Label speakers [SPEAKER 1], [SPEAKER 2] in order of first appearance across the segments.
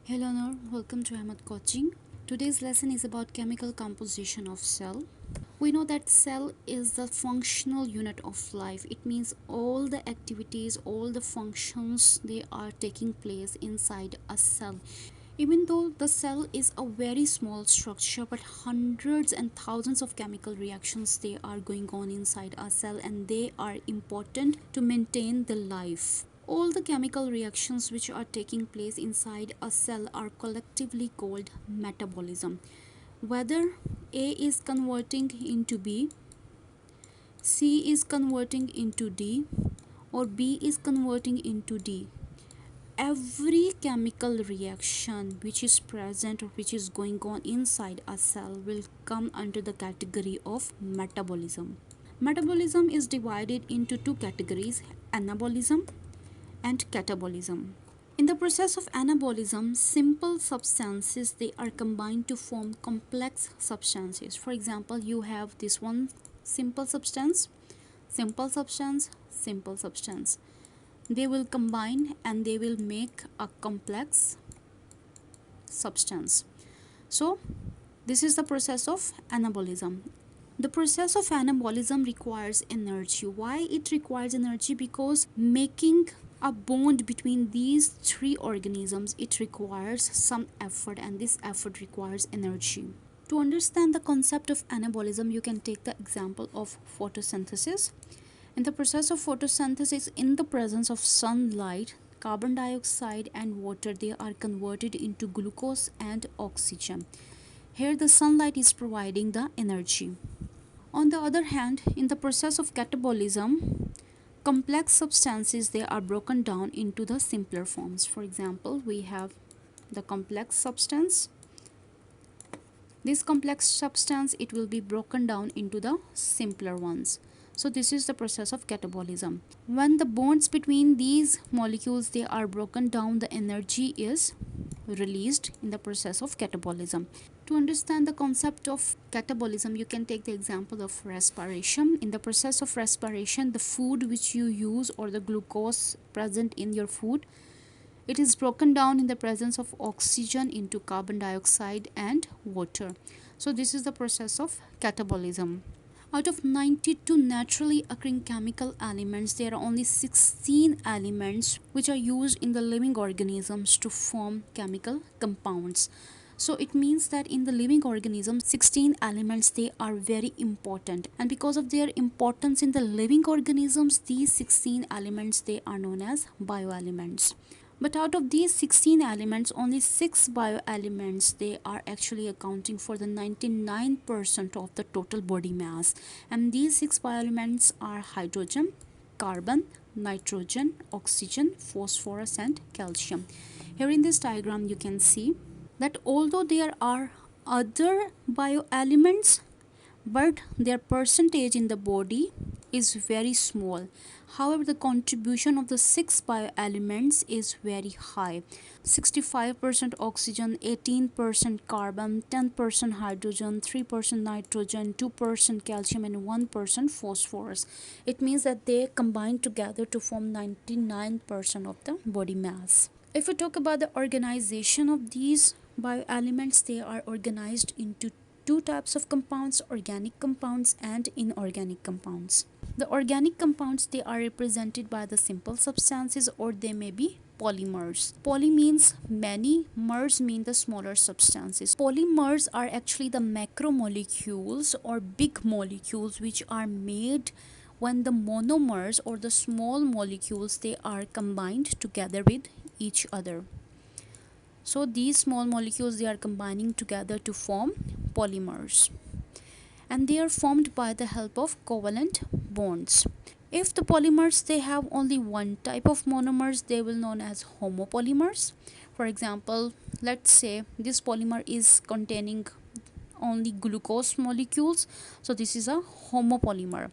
[SPEAKER 1] Hello, Noor. Welcome to Ahmad coaching. Today's lesson is about chemical composition of cell. We know that cell is the functional unit of life. It means all the activities, all the functions they are taking place inside a cell. Even though the cell is a very small structure, but hundreds and thousands of chemical reactions they are going on inside a cell, and they are important to maintain the life. All the chemical reactions which are taking place inside a cell are collectively called metabolism. Whether A is converting into B, C is converting into D, or B is converting into D, every chemical reaction which is present or which is going on inside a cell will come under the category of metabolism. Metabolism is divided into two categories: anabolism and catabolism. In the process of anabolism, simple substances they are combined to form complex substances. For example, you have this one simple substance, simple substance, simple substance. They will combine and they will make a complex substance. So this is the process of anabolism. The process of anabolism requires energy. Why it requires energy? Because making a bond between these three organisms, it requires some effort, and this effort requires energy. To understand the concept of anabolism, you can take the example of photosynthesis. In the process of photosynthesis, in the presence of sunlight, carbon dioxide and water, they are converted into glucose and oxygen. Here the sunlight is providing the energy. On the other hand, in the process of catabolism, complex substances they are broken down into the simpler forms. For example, we have the complex substance. This complex substance, it will be broken down into the simpler ones. So this is the process of catabolism. When the bonds between these molecules they are broken down, the energy is released in the process of catabolism. To understand the concept of catabolism, you can take the example of respiration. In the process of respiration, the food which you use or the glucose present in your food, it is broken down in the presence of oxygen into carbon dioxide and water. So this is the process of catabolism. Out of 92 naturally occurring chemical elements, there are only 16 elements which are used in the living organisms to form chemical compounds. So it means that in the living organism, 16 elements they are very important, and because of their importance in the living organisms, these 16 elements they are known as bioelements. But out of these 16 elements, only 6 bioelements they are actually accounting for the 99% of the total body mass. And these 6 bioelements are hydrogen, carbon, nitrogen, oxygen, phosphorus and calcium. Here in this diagram you can see that although there are other bioelements, but their percentage in the body is very small. However, the contribution of the 6 bioelements is very high: 65% oxygen, 18% carbon, 10% hydrogen, 3% nitrogen, 2% calcium and 1% phosphorus. It means that they combine together to form 99% of the body mass. If we talk about the organization of these bioelements, they are organized into two types of compounds: organic compounds and inorganic compounds. The organic compounds they are represented by the simple substances, or they may be polymers. Poly means many, mers mean the smaller substances. Polymers are actually the macromolecules or big molecules which are made when the monomers or the small molecules they are combined together with each other. So these small molecules they are combining together to form polymers, and they are formed by the help of covalent bonds. If the polymers they have only one type of monomers, they will known as homopolymers. For example, let's say this polymer is containing only glucose molecules, so this is a homopolymer.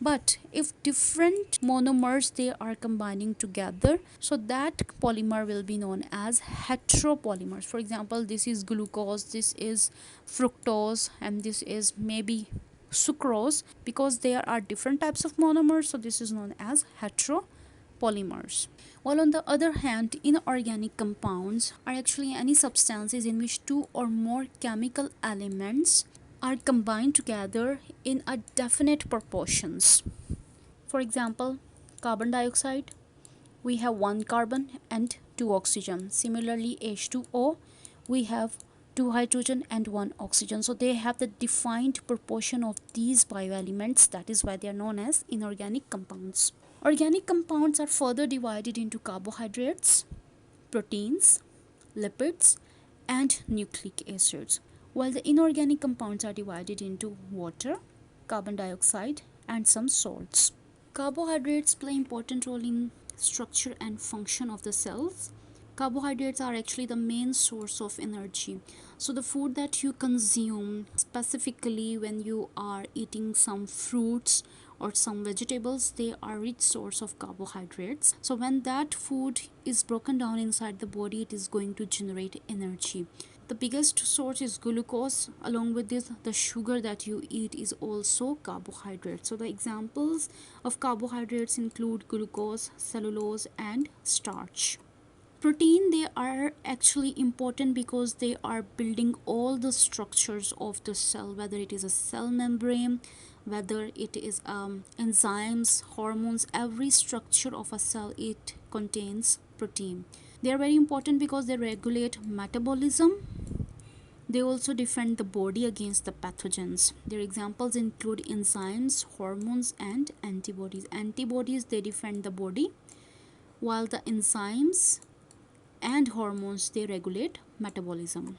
[SPEAKER 1] But if different monomers they are combining together, so that polymer will be known as heteropolymers. For example, this is glucose, this is fructose, and this is maybe sucrose. Because there are different types of monomers, so this is known as heteropolymers. polymers. While on the other hand, inorganic compounds are actually any substances in which two or more chemical elements are combined together in a definite proportions. For example, carbon dioxide, we have one carbon and two oxygen. Similarly, H2O, we have two hydrogen and one oxygen. So they have the defined proportion of these bioelements. That is why they are known as inorganic compounds. Organic compounds are further divided into carbohydrates, proteins, lipids, and nucleic acids, while the inorganic compounds are divided into water, carbon dioxide, and some salts. Carbohydrates play important role in structure and function of the cells. Carbohydrates are actually the main source of energy. So the food that you consume, specifically when you are eating some fruits or some vegetables, they are rich source of carbohydrates. So when that food is broken down inside the body, it is going to generate energy. The biggest source is glucose. Along with this, the sugar that you eat is also carbohydrate. So the examples of carbohydrates include glucose, cellulose, and starch. Protein, they are actually important because they are building all the structures of the cell, whether it is a cell membrane, whether it is enzymes, hormones. Every structure of a cell, it contains protein. They are very important because they regulate metabolism. They also defend the body against the pathogens. Their examples include enzymes, hormones, and antibodies. Antibodies, they defend the body, while the enzymes and hormones, they regulate metabolism.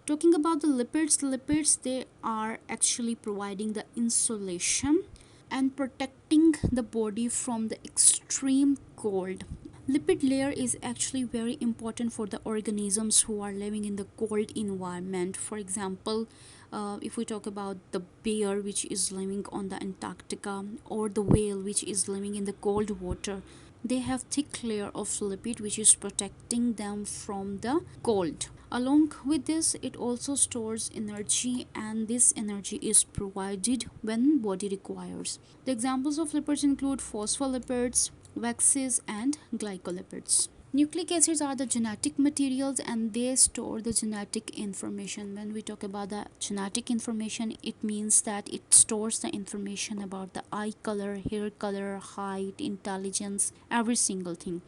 [SPEAKER 1] Talking about the lipids, they are actually providing the insulation and protecting the body from the extreme cold. Lipid layer is actually very important for the organisms who are living in the cold environment. For example, if we talk about the bear which is living on the Antarctica, or the whale which is living in the cold water, they have thick layer of lipid which is protecting them from the cold. Along with this, it also stores energy, and this energy is provided when body requires. The examples of lipids include phospholipids, waxes, and glycolipids. Nucleic acids are the genetic materials, and they store the genetic information. When we talk about the genetic information, it means that it stores the information about the eye color, hair color, height, intelligence, every single thing.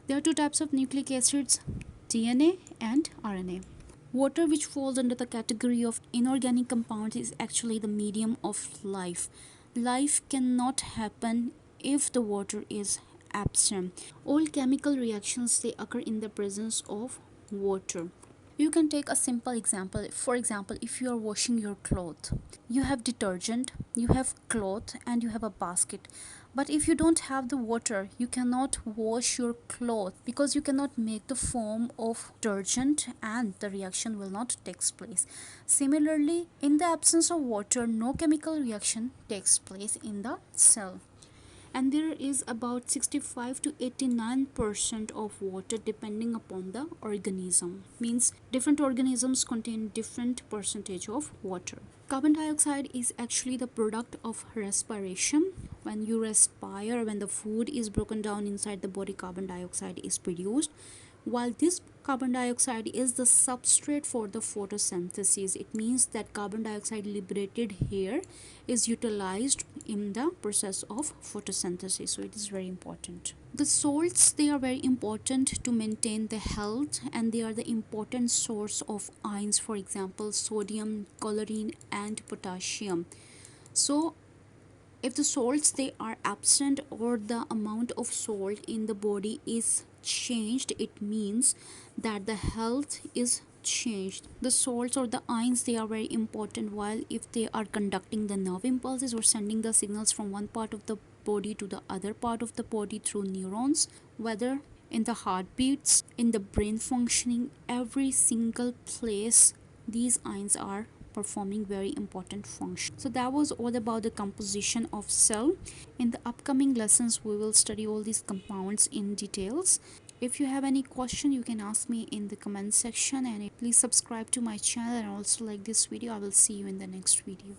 [SPEAKER 1] There are two types of nucleic acids, DNA and RNA. Water, which falls under the category of inorganic compounds, is actually the medium of life. Life cannot happen if the water is absent. All chemical reactions, they occur in the presence of water. You can take a simple example. For example, if you are washing your clothes, you have detergent, you have cloth, and you have a basket. But if you don't have the water, you cannot wash your clothes, because you cannot make the foam of detergent and the reaction will not take place. Similarly, in the absence of water, no chemical reaction takes place in the cell. And there is about 65 to 89% of water depending upon the organism. Means different organisms contain different percentage of water. Carbon dioxide is actually the product of respiration. When you respire, when the food is broken down inside the body, carbon dioxide is produced. While this carbon dioxide is the substrate for the photosynthesis, it means that carbon dioxide liberated here is utilized in the process of photosynthesis. So it is very important. The salts, they are very important to maintain the health, and they are the important source of ions. For example, sodium, chlorine, and potassium. So if the salts, they are absent, or the amount of salt in the body is changed, it means that the health is changed. The salts or the ions, they are very important, while if they are conducting the nerve impulses or sending the signals from one part of the body to the other part of the body through neurons, whether in the heartbeats, in the brain functioning, every single place, these ions are performing very important function. So that was all about the composition of cell. In the upcoming lessons, we will study all these compounds in details. If you have any question, you can ask me in the comment section, and please subscribe to my channel and also like this video. I will see you in the next video.